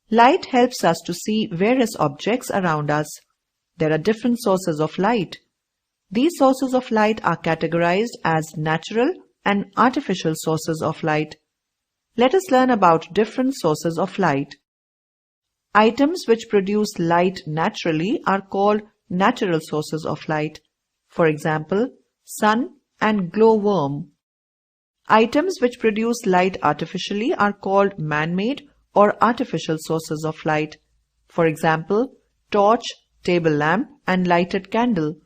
Light helps us to see various objects around us. There are different sources of light. These sources of light are categorized as natural and artificial sources of light. Let us learn about different sources of light. Items which produce light naturally are called natural sources of light. For example, sun and glowworm. Items which produce light artificially are called man-made or artificial sources of light. For example, torch, table lamp, and lighted candle.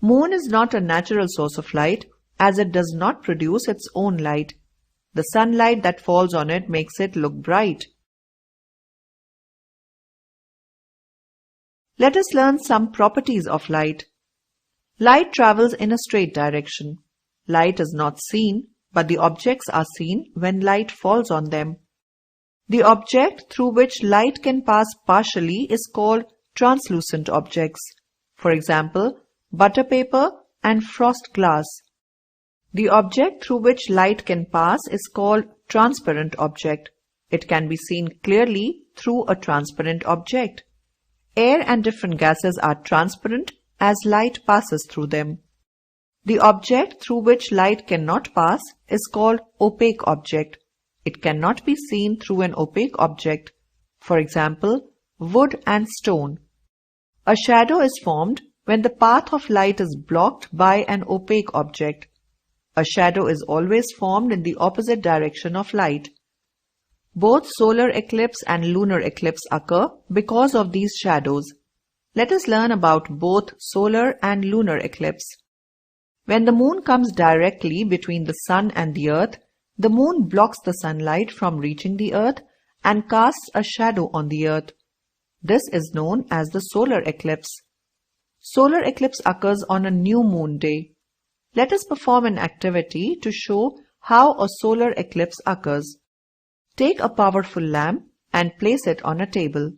Moon is not a natural source of light as it does not produce its own light. The sunlight that falls on it makes it look bright. Let us learn some properties of light. Light travels in a straight direction. Light is not seen, but the objects are seen when light falls on them. The object through which light can pass partially is called translucent objects. For example, butter paper and frost glass. The object through which light can pass is called transparent object. It can be seen clearly through a transparent object. Air and different gases are transparent as light passes through them. The object through which light cannot pass is called opaque object. It cannot be seen through an opaque object. For example, wood and stone. A shadow is formed when the path of light is blocked by an opaque object. A shadow is always formed in the opposite direction of light. Both solar eclipse and lunar eclipse occur because of these shadows. Let us learn about both solar and lunar eclipse. When the moon comes directly between the sun and the earth, the moon blocks the sunlight from reaching the earth and casts a shadow on the earth. This is known as the solar eclipse. Solar eclipse occurs on a new moon day. Let us perform an activity to show how a solar eclipse occurs. Take a powerful lamp and place it on a table.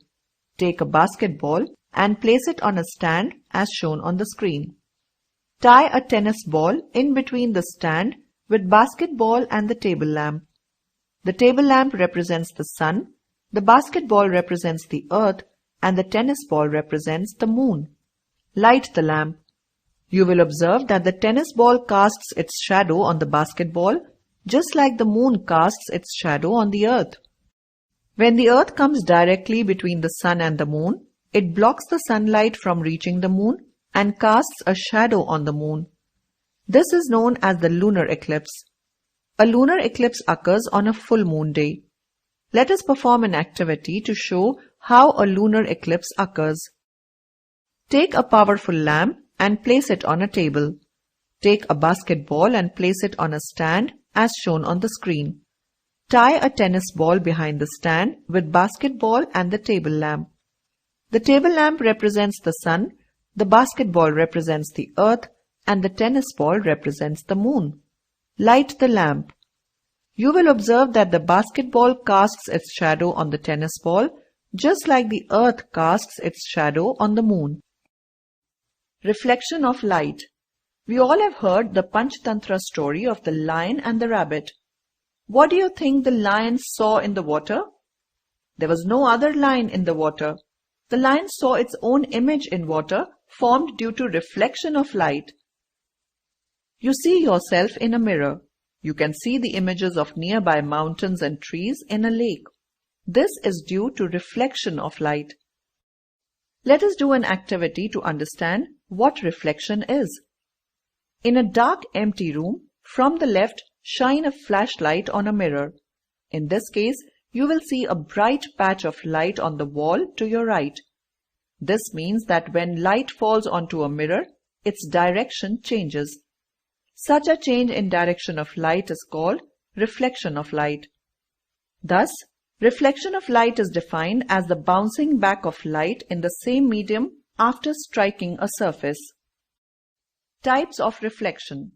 Take a basketball and place it on a stand as shown on the screen. Tie a tennis ball in between the stand with basketball and the table lamp. The table lamp represents the sun, the basketball represents the earth, and the tennis ball represents the moon. Light the lamp. You will observe that the tennis ball casts its shadow on the basketball just like the moon casts its shadow on the earth. When the earth comes directly between the sun and the moon, it blocks the sunlight from reaching the moon and casts a shadow on the moon. This is known as the lunar eclipse. A lunar eclipse occurs on a full moon day. Let us perform an activity to show how a lunar eclipse occurs. Take a powerful lamp and place it on a table. Take a basketball and place it on a stand as shown on the screen. Tie a tennis ball behind the stand with basketball and the table lamp. The table lamp represents the sun, the basketball represents the earth, and the tennis ball represents the moon. Light the lamp. You will observe that the basketball casts its shadow on the tennis ball, just like the earth casts its shadow on the moon. Reflection of light. We all have heard the Panchtantra story of the lion and the rabbit. What do you think the lion saw in the water? There was no other lion in the water. The lion saw its own image in water formed due to reflection of light. You see yourself in a mirror. You can see the images of nearby mountains and trees in a lake. This is due to reflection of light. Let us do an activity to understand what reflection is. In a dark, empty room, from the left, shine a flashlight on a mirror. In this case, you will see a bright patch of light on the wall to your right. This means that when light falls onto a mirror, its direction changes. Such a change in direction of light is called reflection of light. Thus, reflection of light is defined as the bouncing back of light in the same medium after striking a surface. Types of reflection.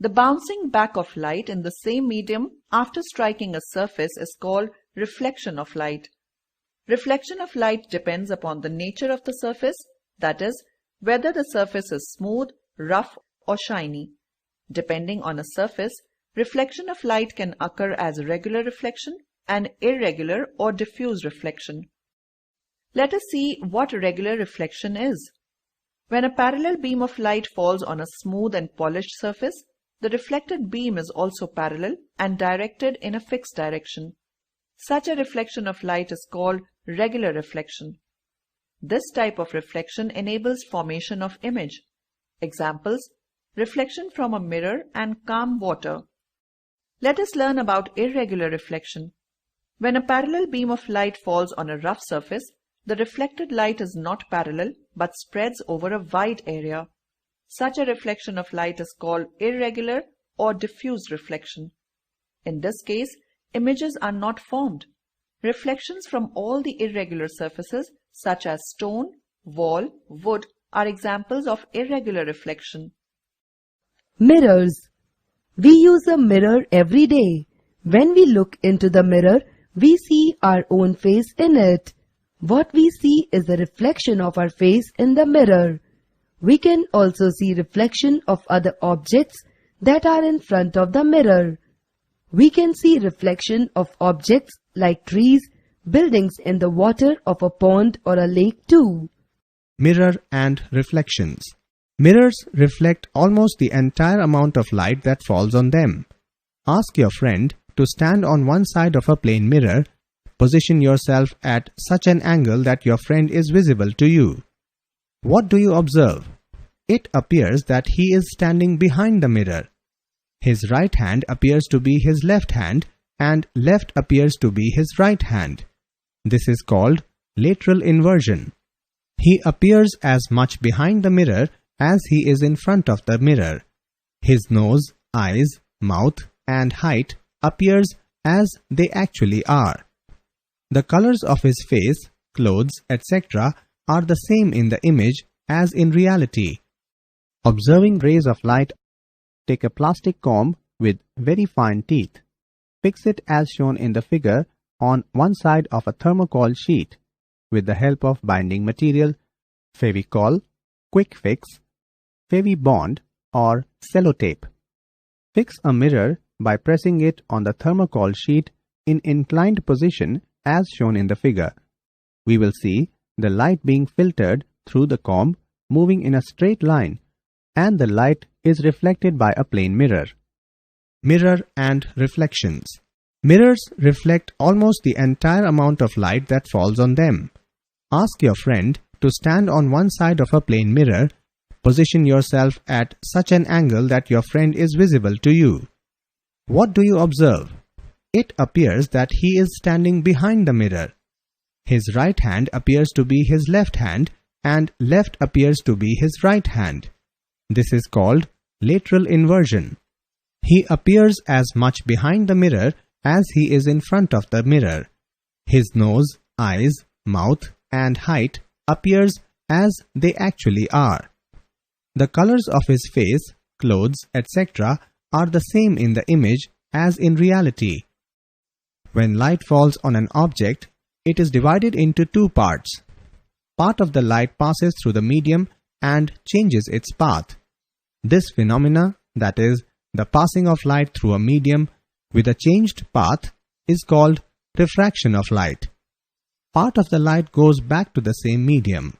The bouncing back of light in the same medium after striking a surface is called reflection of light. Reflection of light depends upon the nature of the surface, that is, whether the surface is smooth, rough, or shiny. Depending on a surface, reflection of light can occur as regular reflection, an irregular or diffuse reflection. Let us see what regular reflection is. When a parallel beam of light falls on a smooth and polished surface, the reflected beam is also parallel and directed in a fixed direction. Such a reflection of light is called regular reflection. This type of reflection enables formation of image. Examples: reflection from a mirror and calm water. Let us learn about irregular reflection. When a parallel beam of light falls on a rough surface, the reflected light is not parallel but spreads over a wide area. Such a reflection of light is called irregular or diffuse reflection. In this case, images are not formed. Reflections from all the irregular surfaces such as stone, wall, wood are examples of irregular reflection. Mirrors. We use a mirror every day. When we look into the mirror, we see our own face in it. What we see is the reflection of our face in the mirror. We can also see reflection of other objects that are in front of the mirror. We can see reflection of objects like trees, buildings in the water of a pond or a lake too. Mirror and reflections. Mirrors reflect almost the entire amount of light that falls on them. Ask your friend to stand on one side of a plane mirror. Position yourself at such an angle that your friend is visible to you. What do you observe? It appears that he is standing behind the mirror. His right hand appears to be his left hand and left appears to be his right hand. This is called lateral inversion. He appears as much behind the mirror as he is in front of the mirror. His nose, eyes, mouth and height appears as they actually are. The colors of his face, clothes, etc. are the same in the image as in reality. Observing rays of light, take a plastic comb with very fine teeth. Fix it as shown in the figure on one side of a thermocol sheet with the help of binding material, Fevicol, Quick Fix, Fevibond or Sellotape. Fix a mirror by pressing it on the thermocol sheet in inclined position as shown in the figure. We will see the light being filtered through the comb moving in a straight line, and the light is reflected by a plane mirror. Mirror and reflections. Mirrors reflect almost the entire amount of light that falls on them. Ask your friend to stand on one side of a plane mirror. Position yourself at such an angle that your friend is visible to you. What do you observe? It appears that he is standing behind the mirror. His right hand appears to be his left hand and left appears to be his right hand. This is called lateral inversion. He appears as much behind the mirror as he is in front of the mirror. His nose, eyes, mouth and height appears as they actually are. The colors of his face, clothes, etc. are the same in the image as in reality. When light falls on an object, it is divided into two parts. Part of the light passes through the medium and changes its path. This phenomena, that is, the passing of light through a medium with a changed path, is called refraction of light. Part of the light goes back to the same medium.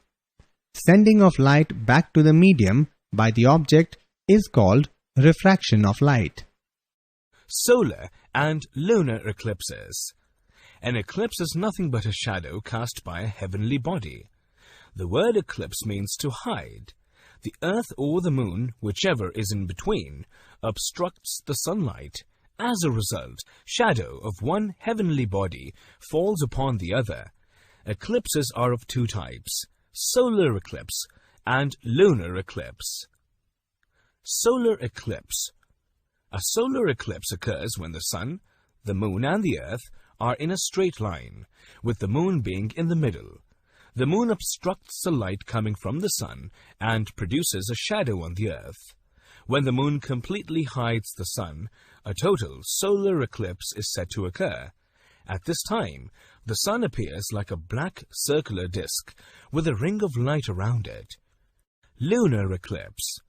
Sending of light back to the medium by the object is called refraction of light. Solar and lunar eclipses. An eclipse is nothing but a shadow cast by a heavenly body. The word eclipse means to hide. The earth or the moon, whichever is in between, obstructs the sunlight. As a result, shadow of one heavenly body falls upon the other. Eclipses are of two types: solar eclipse and lunar eclipse. Solar eclipse. A solar eclipse occurs when the sun, the moon and the earth are in a straight line, with the moon being in the middle. The moon obstructs the light coming from the sun and produces a shadow on the earth. When the moon completely hides the sun, a total solar eclipse is said to occur. At this time, the sun appears like a black circular disk with a ring of light around it. Lunar eclipse.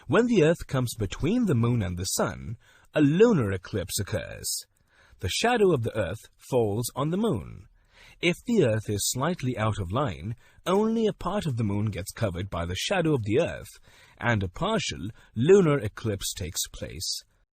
When the earth comes between the moon and the sun, a lunar eclipse occurs. The shadow of the Earth falls on the Moon. If the Earth is slightly out of line, only a part of the Moon gets covered by the shadow of the Earth, and a partial lunar eclipse takes place.